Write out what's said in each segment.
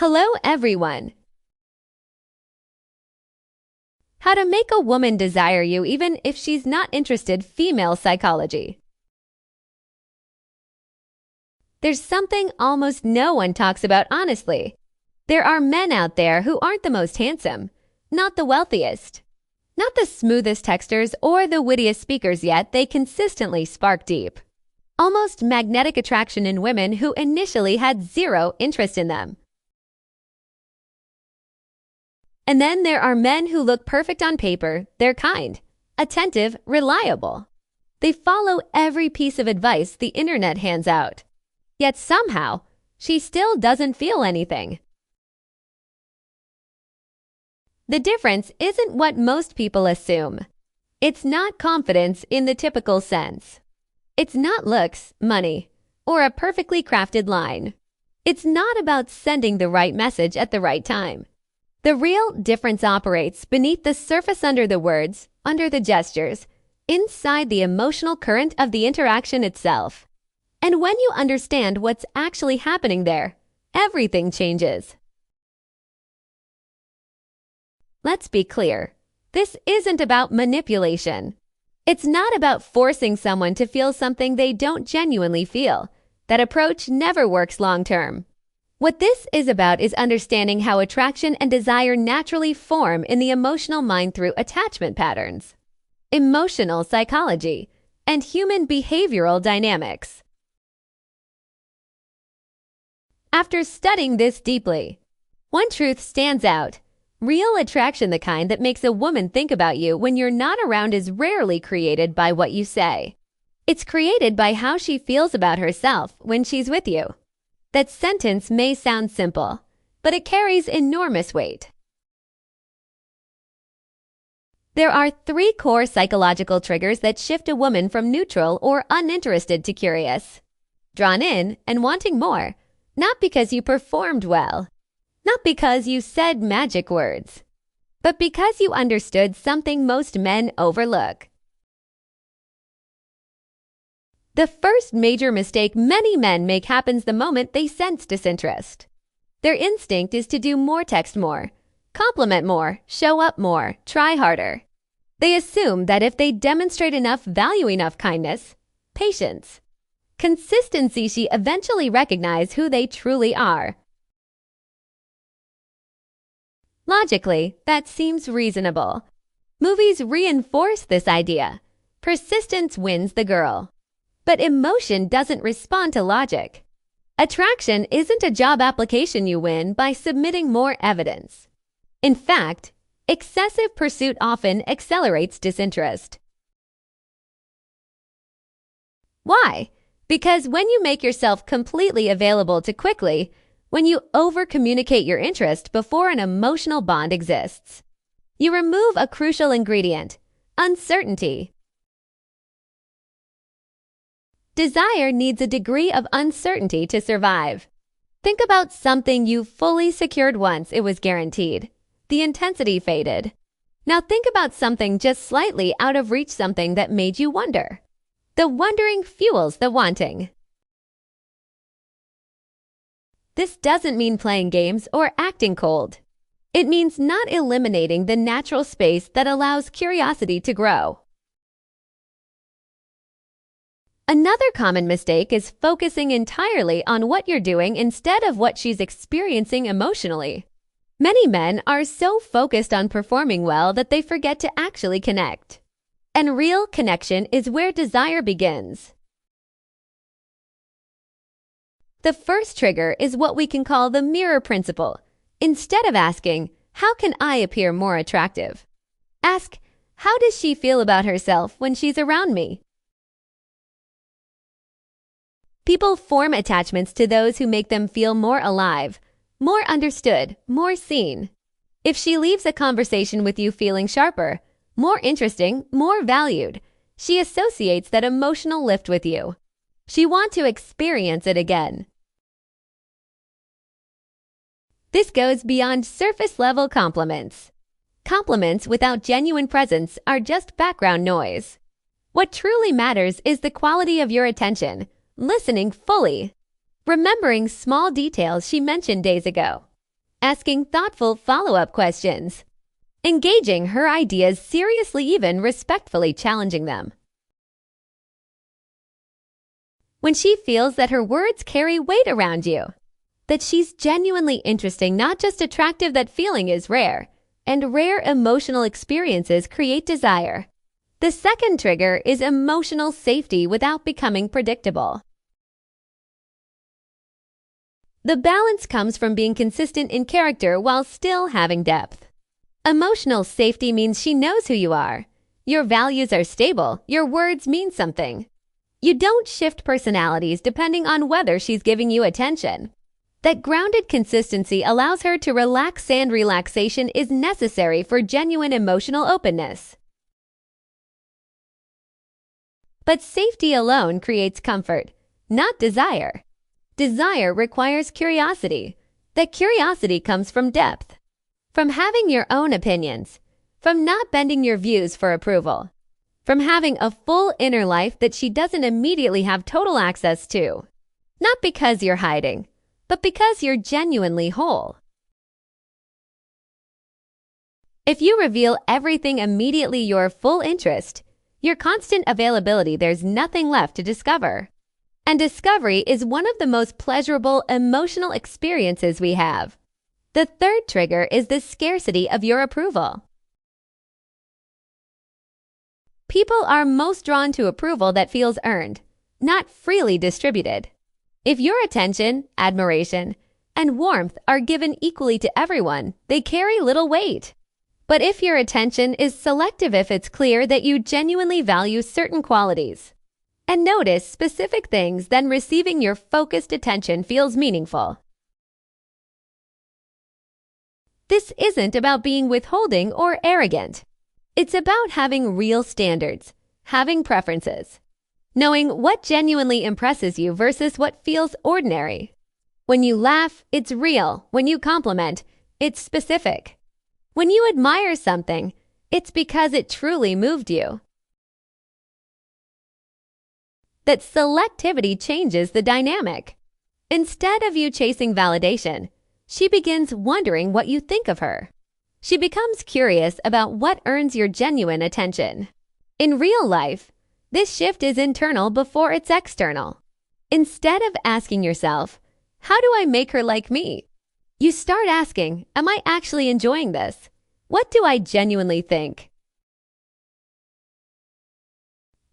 Hello everyone! How to make a woman desire you even if she's not interested. Female psychology. There's something almost no one talks about honestly. There are men out there who aren't the most handsome, not the wealthiest, not the smoothest texters or the wittiest speakers, yet they consistently spark deep, almost magnetic attraction in women who initially had zero interest in them. And then there are men who look perfect on paper. They're kind, attentive, reliable. They follow every piece of advice the internet hands out. Yet somehow, she still doesn't feel anything. The difference isn't what most people assume. It's not confidence in the typical sense. It's not looks, money, or a perfectly crafted line. It's not about sending the right message at the right time. The real difference operates beneath the surface, under the words, under the gestures, inside the emotional current of the interaction itself. And when you understand what's actually happening there, everything changes. Let's be clear. This isn't about manipulation. It's not about forcing someone to feel something they don't genuinely feel. That approach never works long term. What this is about is understanding how attraction and desire naturally form in the emotional mind through attachment patterns, emotional psychology, and human behavioral dynamics. After studying this deeply, one truth stands out. Real attraction, the kind that makes a woman think about you when you're not around, is rarely created by what you say. It's created by how she feels about herself when she's with you. That sentence may sound simple, but it carries enormous weight. There are 3 core psychological triggers that shift a woman from neutral or uninterested to curious, drawn in and wanting more, not because you performed well, not because you said magic words, but because you understood something most men overlook. The first major mistake many men make happens the moment they sense disinterest. Their instinct is to do more, text more, compliment more, show up more, try harder. They assume that if they demonstrate enough value, enough kindness, patience, consistency, she eventually recognizes who they truly are. Logically, that seems reasonable. Movies reinforce this idea. Persistence wins the girl. But emotion doesn't respond to logic. Attraction isn't a job application you win by submitting more evidence. In fact, excessive pursuit often accelerates disinterest. Why? Because when you make yourself completely available too quickly, when you over-communicate your interest before an emotional bond exists, you remove a crucial ingredient: uncertainty. Desire needs a degree of uncertainty to survive. Think about something you fully secured once it was guaranteed. The intensity faded. Now think about something just slightly out of reach, something that made you wonder. The wondering fuels the wanting. This doesn't mean playing games or acting cold. It means not eliminating the natural space that allows curiosity to grow. Another common mistake is focusing entirely on what you're doing instead of what she's experiencing emotionally. Many men are so focused on performing well that they forget to actually connect. And real connection is where desire begins. The first trigger is what we can call the mirror principle. Instead of asking, "How can I appear more attractive?" ask, "How does she feel about herself when she's around me?" People form attachments to those who make them feel more alive, more understood, more seen. If she leaves a conversation with you feeling sharper, more interesting, more valued, she associates that emotional lift with you. She wants to experience it again. This goes beyond surface-level compliments. Compliments without genuine presence are just background noise. What truly matters is the quality of your attention, listening fully, remembering small details she mentioned days ago, asking thoughtful follow-up questions, engaging her ideas seriously, even respectfully challenging them. When she feels that her words carry weight around you, that she's genuinely interesting, not just attractive. That feeling is rare, and rare emotional experiences create desire. The second trigger is emotional safety without becoming predictable. The balance comes from being consistent in character while still having depth. Emotional safety means she knows who you are. Your values are stable. Your words mean something. You don't shift personalities depending on whether she's giving you attention. That grounded consistency allows her to relax, and relaxation is necessary for genuine emotional openness. But safety alone creates comfort, not desire. Desire requires curiosity. That curiosity comes from depth, from having your own opinions, from not bending your views for approval, from having a full inner life that she doesn't immediately have total access to. Not because you're hiding, but because you're genuinely whole. If you reveal everything immediately, your full interest, your constant availability, there's nothing left to discover. And discovery is one of the most pleasurable emotional experiences we have. The third trigger is the scarcity of your approval. People are most drawn to approval that feels earned, not freely distributed. If your attention, admiration, and warmth are given equally to everyone, they carry little weight. But if your attention is selective, if it's clear that you genuinely value certain qualities and notice specific things, then receiving your focused attention feels meaningful. This isn't about being withholding or arrogant. It's about having real standards, having preferences, knowing what genuinely impresses you versus what feels ordinary. When you laugh, it's real. When you compliment, it's specific. When you admire something, it's because it truly moved you. That selectivity changes the dynamic. Instead of you chasing validation, she begins wondering what you think of her. She becomes curious about what earns your genuine attention. In real life, this shift is internal before it's external. Instead of asking yourself, how do I make her like me? You start asking, am I actually enjoying this? What do I genuinely think?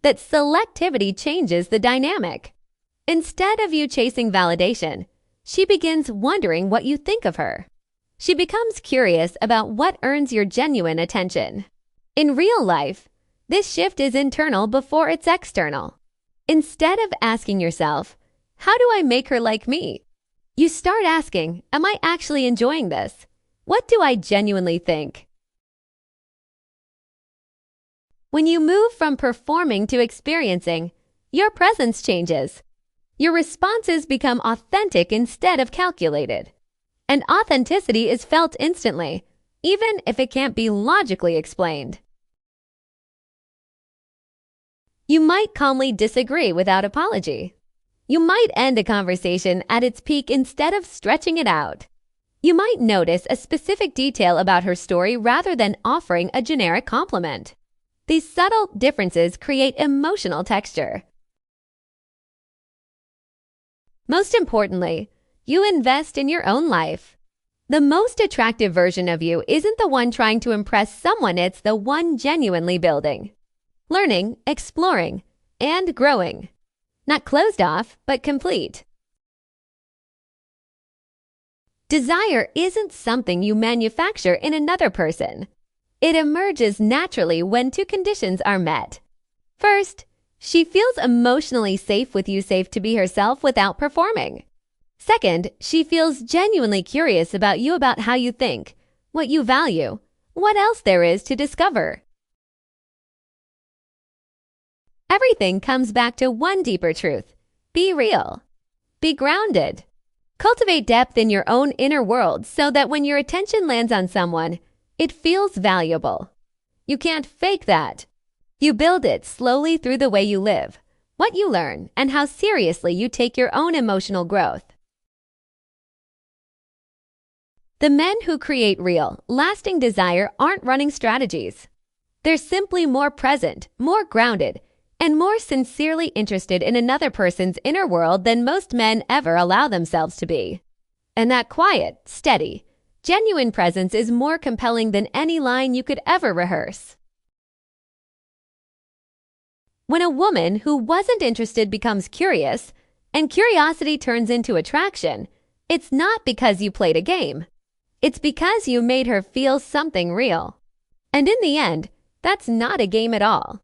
That selectivity changes the dynamic. Instead of you chasing validation, she begins wondering what you think of her. She becomes curious about what earns your genuine attention. In real life, this shift is internal before it's external. Instead of asking yourself, how do I make her like me? You start asking, am I actually enjoying this? What do I genuinely think? When you move from performing to experiencing, your presence changes. Your responses become authentic instead of calculated. And authenticity is felt instantly, even if it can't be logically explained. You might calmly disagree without apology. You might end a conversation at its peak instead of stretching it out. You might notice a specific detail about her story rather than offering a generic compliment. These subtle differences create emotional texture. Most importantly, you invest in your own life. The most attractive version of you isn't the one trying to impress someone, it's the one genuinely building, learning, exploring, and growing. Not closed off, but complete. Desire isn't something you manufacture in another person. It emerges naturally when two conditions are met. First, she feels emotionally safe with you, safe to be herself without performing. Second, she feels genuinely curious about you, about how you think, what you value, what else there is to discover. Everything comes back to one deeper truth. Be real. Be grounded. Cultivate depth in your own inner world so that when your attention lands on someone, it feels valuable. You can't fake that. You build it slowly through the way you live, what you learn, and how seriously you take your own emotional growth. The men who create real, lasting desire aren't running strategies. They're simply more present, more grounded, and more sincerely interested in another person's inner world than most men ever allow themselves to be. And that quiet, steady, genuine presence is more compelling than any line you could ever rehearse. When a woman who wasn't interested becomes curious, and curiosity turns into attraction, it's not because you played a game. It's because you made her feel something real. And in the end, that's not a game at all.